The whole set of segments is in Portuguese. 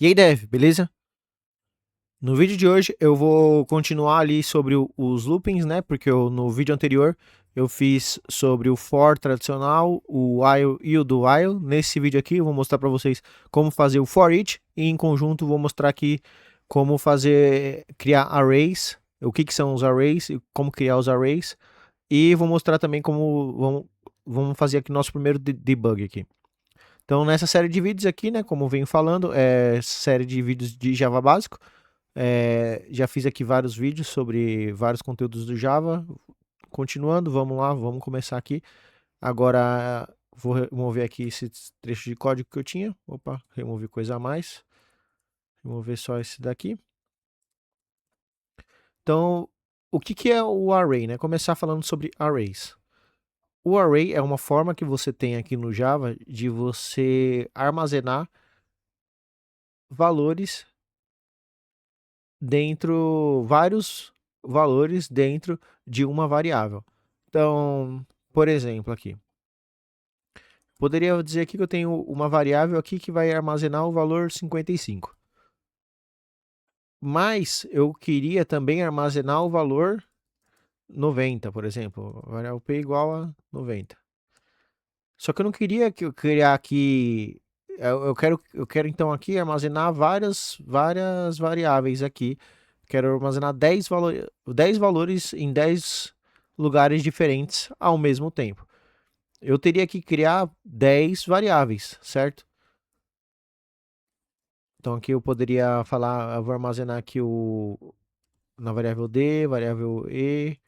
E aí, Dev, beleza? No vídeo de hoje eu vou continuar ali sobre os loopings, né? Porque no vídeo anterior eu fiz sobre o for tradicional, o while e o do while. Nesse vídeo aqui eu vou mostrar para vocês como fazer o for each e em conjunto vou mostrar aqui como criar arrays, o que são os arrays e como criar os arrays. E vou mostrar também como vamos fazer aqui nosso primeiro debug aqui. Então, nessa série de vídeos aqui, né, como eu venho falando, é série de vídeos de Java básico. Já fiz aqui vários vídeos sobre vários conteúdos do Java. Continuando, vamos lá, vamos começar aqui. Agora vou remover aqui esse trecho de código que eu tinha. Opa, removi coisa a mais. Remover só esse daqui. Então, o que é o array, né? Começar falando sobre arrays. O array é uma forma que você tem aqui no Java de você armazenar valores vários valores dentro de uma variável. Então, por exemplo, aqui, poderia dizer aqui que eu tenho uma variável aqui que vai armazenar o valor 55. Mas eu queria também armazenar o valor 90, por exemplo, variável p igual a 90. Só que eu não queria que eu criar aqui, eu quero então aqui armazenar várias variáveis aqui. Quero armazenar 10 valores em 10 lugares diferentes ao mesmo tempo. Eu teria que criar 10 variáveis, certo? Então aqui eu poderia falar, eu vou armazenar aqui na variável D, variável E,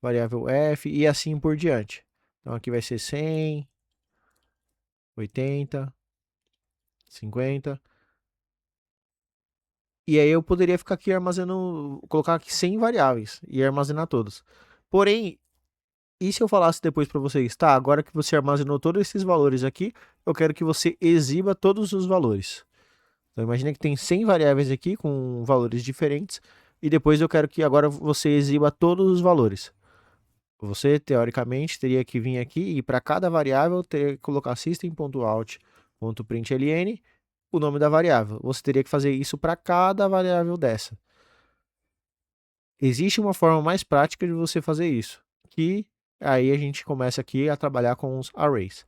variável F e assim por diante. Então aqui vai ser 100, 80, 50. E aí eu poderia ficar aqui armazenando, colocar aqui 100 variáveis e armazenar todas. Porém, e se eu falasse depois para vocês, tá, agora que você armazenou todos esses valores aqui, eu quero que você exiba todos os valores. Então imagina que tem 100 variáveis aqui com valores diferentes e depois eu quero que agora você exiba todos os valores. Você, teoricamente, teria que vir aqui e para cada variável teria que colocar system.out.println o nome da variável. Você teria que fazer isso para cada variável dessa. Existe uma forma mais prática de você fazer isso, que aí a gente começa aqui a trabalhar com os arrays.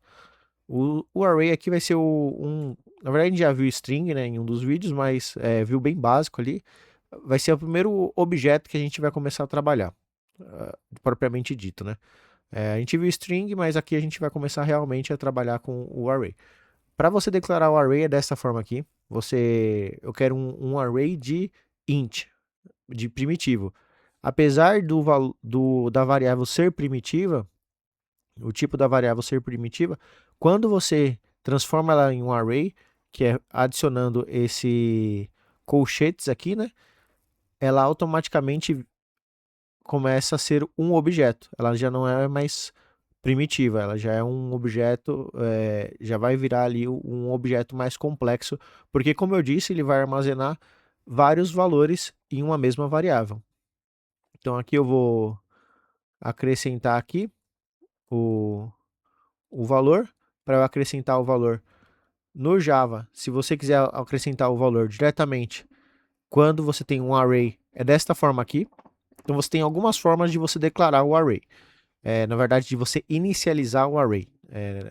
O array aqui vai ser na verdade a gente já viu string, né, em um dos vídeos, mas viu bem básico ali. Vai ser o primeiro objeto que a gente vai começar a trabalhar, propriamente dito, né? A gente viu string, mas aqui a gente vai começar realmente a trabalhar com o array. Para você declarar o array é dessa forma aqui. Eu quero um array de int, de primitivo. Apesar da variável ser primitiva, o tipo da variável ser primitiva, quando você transforma ela em um array, que é adicionando esse colchetes aqui, né? Ela automaticamente começa a ser um objeto. Ela já não é mais primitiva, ela já é um objeto, já vai virar ali um objeto mais complexo, porque como eu disse, ele vai armazenar vários valores em uma mesma variável. Então aqui eu vou acrescentar aqui o, o valor. Para eu acrescentar o valor no Java, se você quiser acrescentar o valor diretamente, quando você tem um array, é desta forma aqui. Então você tem algumas formas de você declarar o array. Na verdade, de você inicializar o array.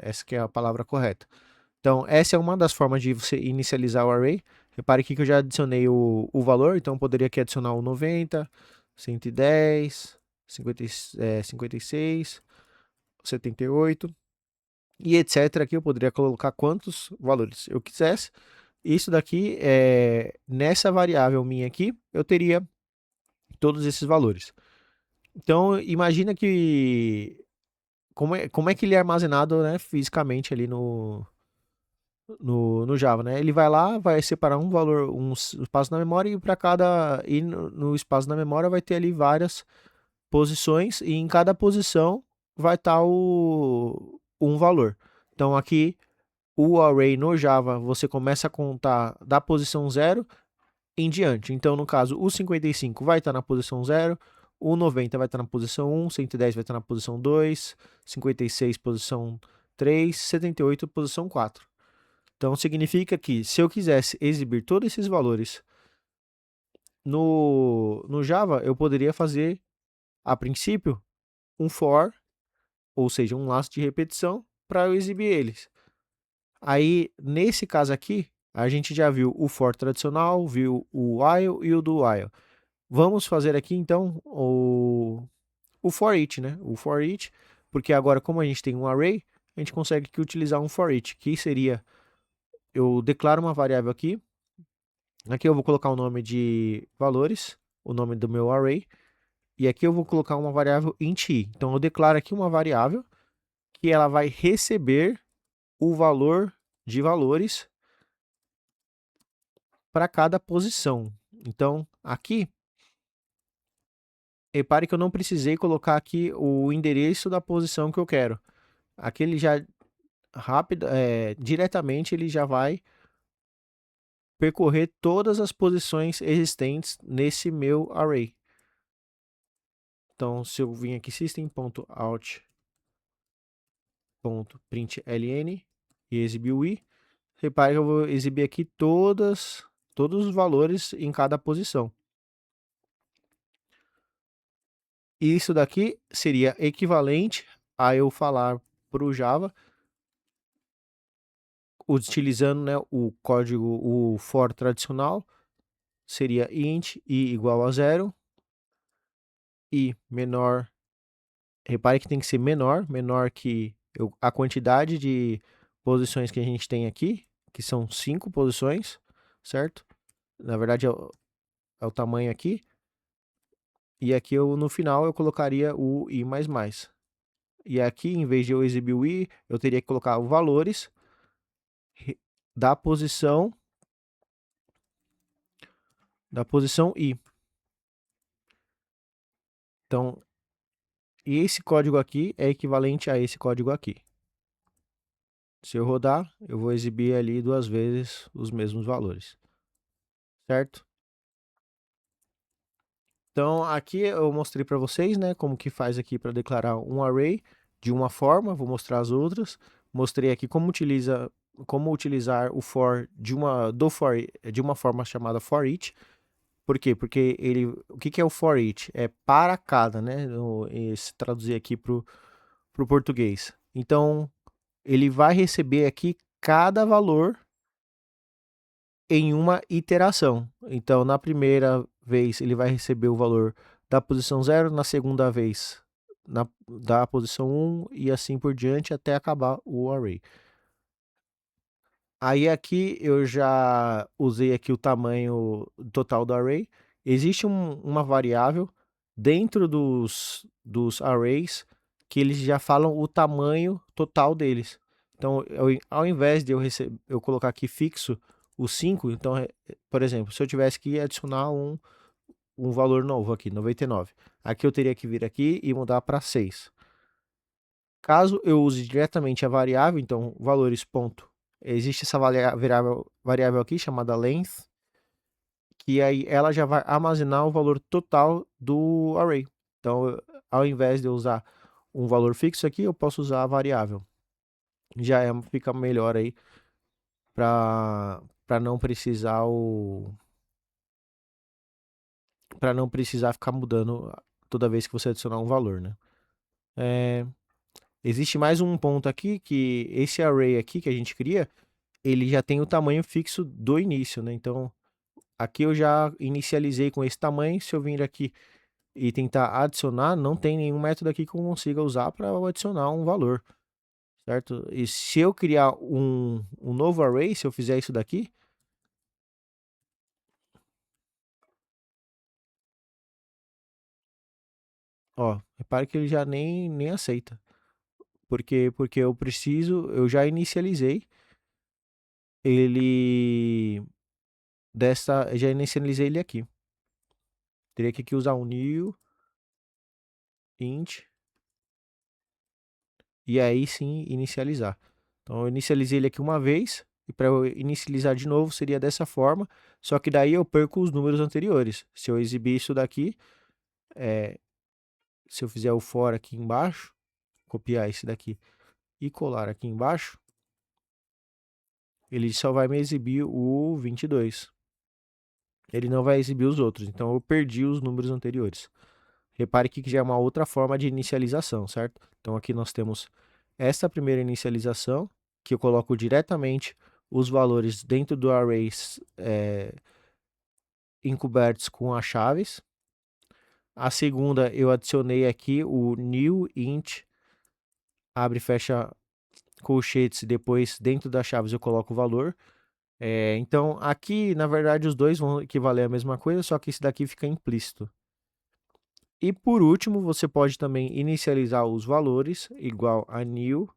Essa que é a palavra correta. Então, essa é uma das formas de você inicializar o array. Repare aqui que eu já adicionei o valor, então eu poderia aqui adicionar o 90, 110, 56, 78 e etc. Aqui eu poderia colocar quantos valores eu quisesse. Isso daqui, nessa variável minha aqui, eu teria todos esses valores. Então, imagina que como é que ele é armazenado, né, fisicamente ali no Java, né? Ele vai lá, vai separar um valor, um espaço na memória e para cada e no espaço na memória vai ter ali várias posições e em cada posição vai estar um valor. Então aqui o array no Java você começa a contar da posição 0 em diante. Então no caso o 55 vai estar na posição 0, o 90 vai estar na posição 1, 110 vai estar na posição 2, 56 posição 3, 78 posição 4. Então, significa que se eu quisesse exibir todos esses valores no Java, eu poderia fazer, a princípio, um for, ou seja, um laço de repetição, para eu exibir eles. Aí, nesse caso aqui, a gente já viu o for tradicional, viu o while e o do while. Vamos fazer aqui, então, o for each, né? O for each, porque agora, como a gente tem um array, a gente consegue aqui utilizar um for each, que seria, eu declaro uma variável aqui, aqui eu vou colocar o nome de valores, o nome do meu array, e aqui eu vou colocar uma variável int i. Então, eu declaro aqui uma variável que ela vai receber o valor de valores para cada posição. Então, aqui, repare que eu não precisei colocar aqui o endereço da posição que eu quero. Aqui ele já diretamente ele já vai percorrer todas as posições existentes nesse meu array. Então, se eu vim aqui system.out.println e exibir o i, repare que eu vou exibir aqui todos os valores em cada posição. Isso daqui seria equivalente a eu falar para o Java, utilizando, né, o código, o for tradicional, seria int i igual a 0, i menor, repare que tem que ser menor que a quantidade de posições que a gente tem aqui, que são 5 posições, certo? Na verdade é o tamanho aqui, e aqui no final eu colocaria o i++. E aqui, em vez de eu exibir o i, eu teria que colocar os valores da posição i. Então, esse código aqui é equivalente a esse código aqui. Se eu rodar, eu vou exibir ali 2 vezes os mesmos valores, certo? Então, aqui eu mostrei para vocês, né, como que faz aqui para declarar um array de uma forma, vou mostrar as outras. Mostrei aqui como utilizar o for de uma forma chamada for each. Por quê? Porque o que é o for each? É para cada, né? Se traduzir aqui para o português. Então, ele vai receber aqui cada valor em uma iteração. Então, na primeira vez, ele vai receber o valor da posição 0, na segunda vez, da posição 1 e assim por diante até acabar o array. Aí aqui eu já usei aqui o tamanho total do array. Existe uma variável dentro dos arrays que eles já falam o tamanho total deles. Então, ao invés de eu colocar aqui fixo o 5, então, por exemplo, se eu tivesse que adicionar um valor novo aqui, 99, aqui eu teria que vir aqui e mudar para 6. Caso eu use diretamente a variável, então valores ponto, existe essa variável aqui chamada length, que aí ela já vai armazenar o valor total do array. Então, ao invés de eu usar um valor fixo aqui, eu posso usar a variável. Já fica melhor aí para não precisar para não precisar ficar mudando toda vez que você adicionar um valor, né? Existe mais um ponto aqui que esse array aqui que a gente cria, ele já tem o tamanho fixo do início, né? Então, aqui eu já inicializei com esse tamanho. Se eu vir aqui e tentar adicionar, não tem nenhum método aqui que eu consiga usar para adicionar um valor, certo? E se eu criar um novo array, se eu fizer isso daqui, ó, repare que ele já nem aceita. Porque eu já inicializei ele já inicializei ele aqui. Teria que aqui usar um new int e aí sim inicializar. Então eu inicializei ele aqui uma vez e para eu inicializar de novo seria dessa forma, só que daí eu perco os números anteriores. Se eu exibir isso daqui, se eu fizer o for aqui embaixo, copiar esse daqui e colar aqui embaixo, ele só vai me exibir o 22. Ele não vai exibir os outros, então eu perdi os números anteriores. Repare que já é uma outra forma de inicialização, certo? Então aqui nós temos essa primeira inicialização, que eu coloco diretamente os valores dentro do array encobertos com as chaves. A segunda eu adicionei aqui o new int, abre e fecha colchetes, depois dentro das chaves eu coloco o valor. Então aqui, na verdade, os dois vão equivaler à mesma coisa, só que esse daqui fica implícito. E por último, você pode também inicializar os valores igual a new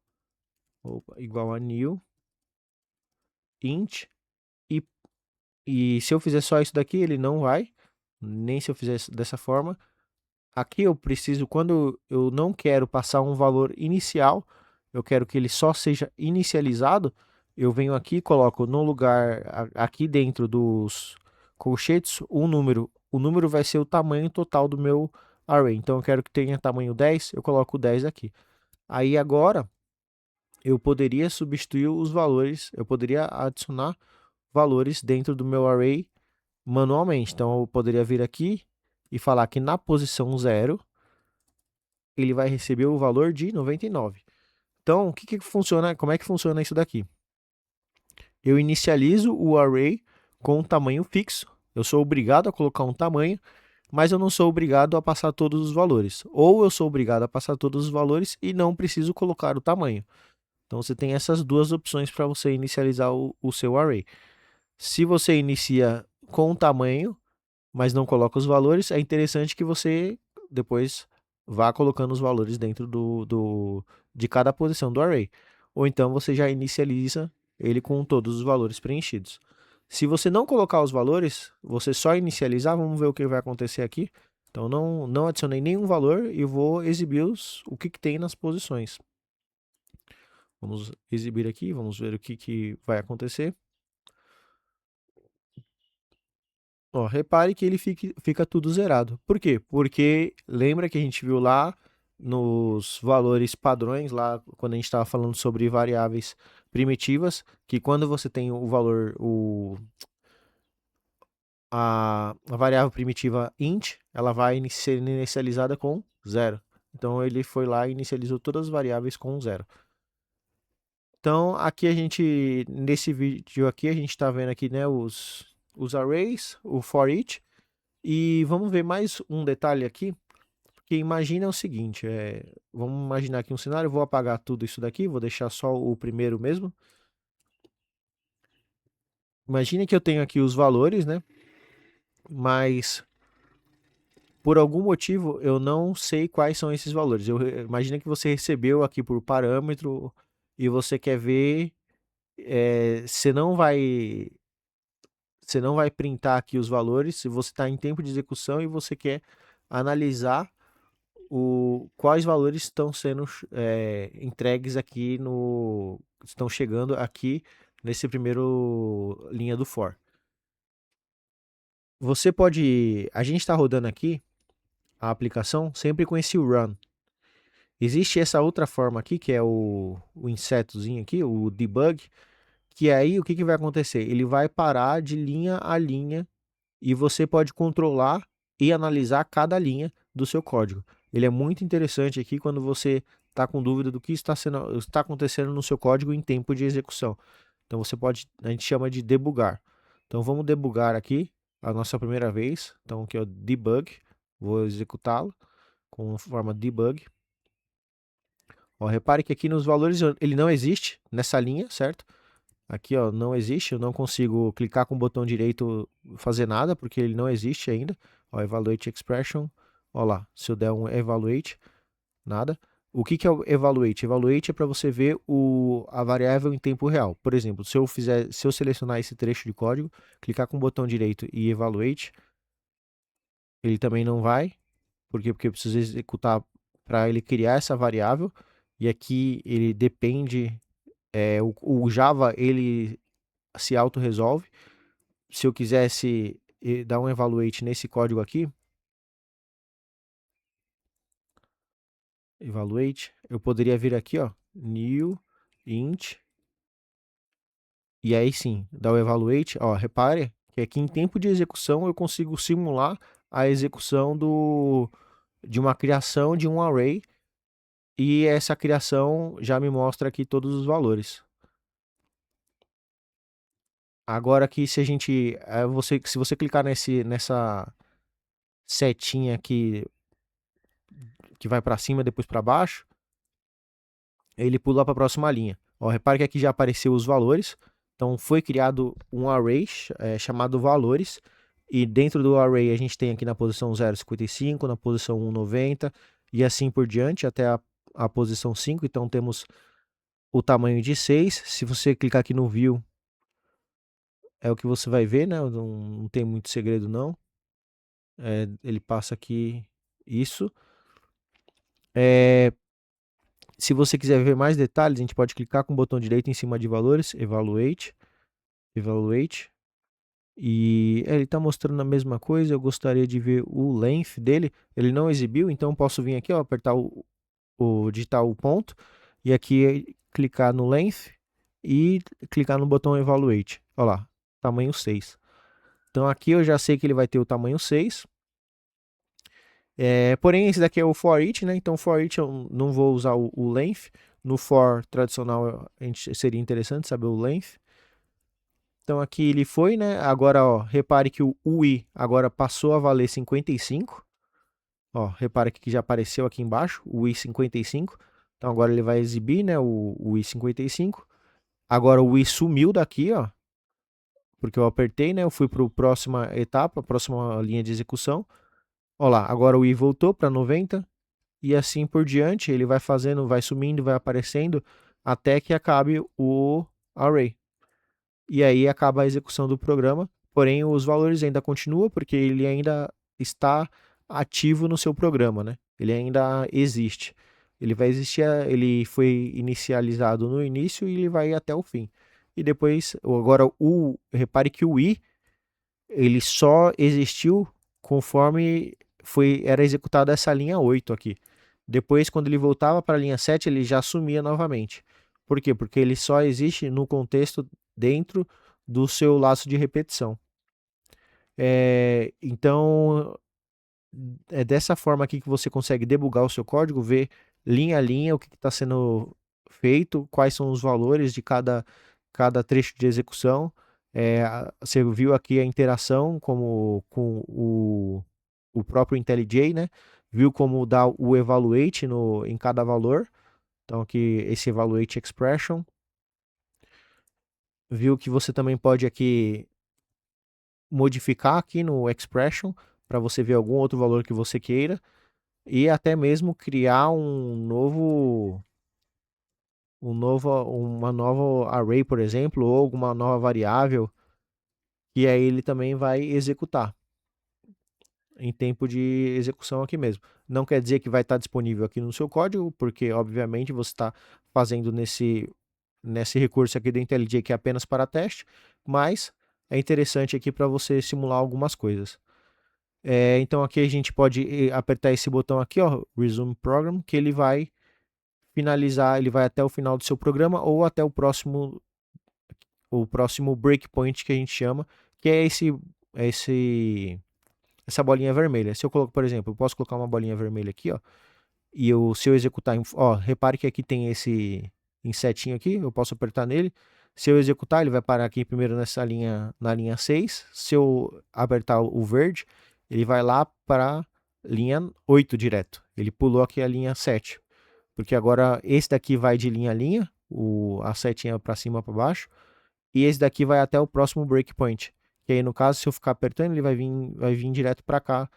int, e, e se eu fizer só isso daqui, ele não vai, nem se eu fizer dessa forma. Aqui eu preciso, quando eu não quero passar um valor inicial, eu quero que ele só seja inicializado, eu venho aqui e coloco no lugar, aqui dentro dos colchetes, um número. O número vai ser o tamanho total do meu array. Então eu quero que tenha tamanho 10, eu coloco 10 aqui. Aí agora eu poderia substituir os valores, eu poderia adicionar valores dentro do meu array manualmente. Então eu poderia vir aqui e falar que na posição 0 ele vai receber o valor de 99. Então, o que funciona, como é que funciona isso daqui? Eu inicializo o array com um tamanho fixo. Eu sou obrigado a colocar um tamanho, mas eu não sou obrigado a passar todos os valores. Ou eu sou obrigado a passar todos os valores e não preciso colocar o tamanho. Então você tem essas duas opções para você inicializar o seu array. Se você inicia com um tamanho, mas não coloca os valores, é interessante que você depois vá colocando os valores dentro de cada posição do array. Ou então você já inicializa ele com todos os valores preenchidos. Se você não colocar os valores, você só inicializar, vamos ver o que vai acontecer aqui. Então não adicionei nenhum valor e vou exibir o que tem nas posições. Vamos exibir aqui, vamos ver o que vai acontecer. Ó, repare que ele fica tudo zerado. Por quê? Porque lembra que a gente viu lá nos valores padrões, lá quando a gente estava falando sobre variáveis primitivas, que quando você tem o valor, a variável primitiva int, ela vai ser inicializada com 0. Então ele foi lá e inicializou todas as variáveis com 0. Então aqui a gente, nesse vídeo aqui, a gente está vendo aqui, né, os arrays, o for each. E vamos ver mais um detalhe aqui, porque imagina o seguinte, vamos imaginar aqui um cenário, eu vou apagar tudo isso daqui, vou deixar só o primeiro mesmo. Imagine que eu tenho aqui os valores, né? Mas por algum motivo eu não sei quais são esses valores. Imagina que você recebeu aqui por parâmetro e você quer ver, você não vai printar aqui os valores, se você está em tempo de execução e você quer analisar quais valores estão sendo entregues aqui estão chegando aqui nesse primeiro linha do for. Você pode, a gente está rodando aqui a aplicação sempre com esse run. Existe essa outra forma aqui, que é o insetozinho aqui, o debug, que aí o que vai acontecer? Ele vai parar de linha a linha e você pode controlar e analisar cada linha do seu código. Ele é muito interessante aqui quando você está com dúvida do que está acontecendo no seu código em tempo de execução. Então você pode, a gente chama de debugar. Então vamos debugar aqui a nossa primeira vez. Então aqui é o debug, vou executá-lo com forma debug. Ó, repare que aqui nos valores ele não existe nessa linha, certo? Aqui, ó, não existe, eu não consigo clicar com o botão direito fazer nada, porque ele não existe ainda. Ó, evaluate expression, ó lá, se eu der um evaluate, nada. O que é o evaluate? Evaluate é para você ver a variável em tempo real. Por exemplo, se eu selecionar esse trecho de código, clicar com o botão direito e evaluate, ele também não vai, porque eu preciso executar para ele criar essa variável. E aqui ele depende, o Java ele se auto-resolve. Se eu quisesse dar um evaluate nesse código aqui, evaluate, eu poderia vir aqui, ó, new int E aí sim, dá o evaluate, ó, repare que aqui em tempo de execução eu consigo simular a execução de uma criação de um array, e essa criação já me mostra aqui todos os valores. Agora aqui, se a gente, se você clicar nessa setinha aqui que vai para cima, depois para baixo, ele pula para a próxima linha. Ó, repare que aqui já apareceu os valores. Então foi criado um array chamado valores, e dentro do array a gente tem aqui na posição 0,55, na posição 1,90 e assim por diante até a posição 5. Então temos o tamanho de 6. Se você clicar aqui no view, é o que você vai ver, né? Não tem muito segredo não. Ele passa aqui isso. Se você quiser ver mais detalhes, a gente pode clicar com o botão direito em cima de valores, Evaluate, e ele está mostrando a mesma coisa. Eu gostaria de ver o length dele, ele não exibiu, então eu posso vir aqui, ó, apertar digitar o ponto, e aqui clicar no length, e clicar no botão Evaluate, olha lá, tamanho 6. Então aqui eu já sei que ele vai ter o tamanho 6. Porém, esse daqui é o for each, né? Então, for each eu não vou usar o length. No for tradicional, seria interessante saber o length. Então, aqui ele foi, né? Agora, ó, repare que o UI agora passou a valer 55. Ó, repare que já apareceu aqui embaixo, o UI 55. Então, agora ele vai exibir, né, o UI 55. Agora o UI sumiu daqui, ó, porque eu apertei, né? Eu fui para a próxima etapa, a próxima linha de execução. Ó lá, agora o UI voltou para 90. E assim por diante, ele vai fazendo, vai sumindo, vai aparecendo, até que acabe o array. E aí acaba a execução do programa, porém os valores ainda continuam, porque ele ainda está ativo no seu programa, né? Ele ainda existe. Ele vai existir, ele foi inicializado no início e ele vai até o fim. E depois, agora repare que o i, ele só existiu conforme era executada essa linha 8 aqui. Depois, quando ele voltava para a linha 7, ele já sumia novamente. Por quê? Porque ele só existe no contexto dentro do seu laço de repetição. Então, é dessa forma aqui que você consegue debugar o seu código, ver linha a linha o que está sendo feito, quais são os valores de cada trecho de execução. Você viu aqui a interação com o próprio IntelliJ, né? Viu como dar o evaluate em cada valor. Então aqui esse evaluate expression. Viu que você também pode aqui modificar aqui no expression para você ver algum outro valor que você queira, e até mesmo criar uma nova array, por exemplo, ou alguma nova variável, e aí ele também vai executar em tempo de execução aqui mesmo. Não quer dizer que vai estar disponível aqui no seu código, porque obviamente você está fazendo nesse recurso aqui do IntelliJ, que é apenas para teste, mas é interessante aqui para você simular algumas coisas. Então aqui a gente pode apertar esse botão aqui, ó, Resume Program, que ele vai finalizar, ele vai até o final do seu programa ou até o próximo breakpoint que a gente chama, que é essa bolinha vermelha. Se eu coloco, por exemplo, eu posso colocar uma bolinha vermelha aqui, ó, e se eu executar, ó, repare que aqui tem esse insetinho aqui, eu posso apertar nele. Se eu executar, ele vai parar aqui primeiro na linha 6. Se eu apertar o verde, ele vai lá para linha 8 direto. Ele pulou aqui a linha 7. Porque agora esse daqui vai de linha a linha, a setinha para cima para baixo, e esse daqui vai até o próximo breakpoint. Que aí, no caso, se eu ficar apertando, ele vai vir direto para cá,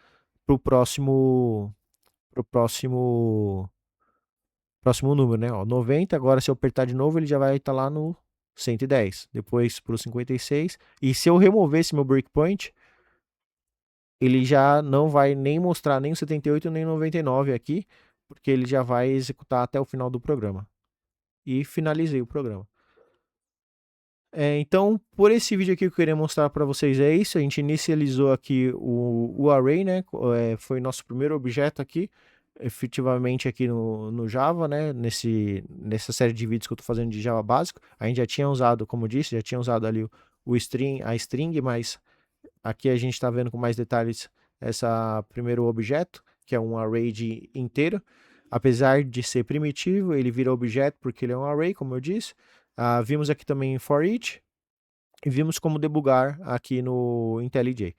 pro próximo próximo número, né? Ó, 90, agora se eu apertar de novo, ele já vai estar lá no 110, depois para o 56, e se eu remover esse meu breakpoint, ele já não vai nem mostrar nem o 78 nem o 99 aqui, porque ele já vai executar até o final do programa. E finalizei o programa. Então, por esse vídeo aqui que eu queria mostrar para vocês é isso. A gente inicializou aqui o array, né? Foi nosso primeiro objeto aqui. efetivamente aqui no Java, né? Nessa série de vídeos que eu estou fazendo de Java básico. A gente já tinha usado, como eu disse, já tinha usado ali a string, mas aqui a gente está vendo com mais detalhes essa primeiro objeto, que é um array inteiro. Apesar de ser primitivo, ele vira objeto porque ele é um array, como eu disse. Vimos aqui também for each e vimos como debugar aqui no IntelliJ.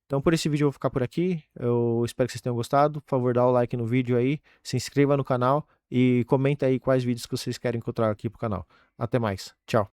Então, por esse vídeo eu vou ficar por aqui. Eu espero que vocês tenham gostado. Por favor, dá o like no vídeo aí, se inscreva no canal e comenta aí quais vídeos que vocês querem encontrar aqui pro canal. Até mais. Tchau.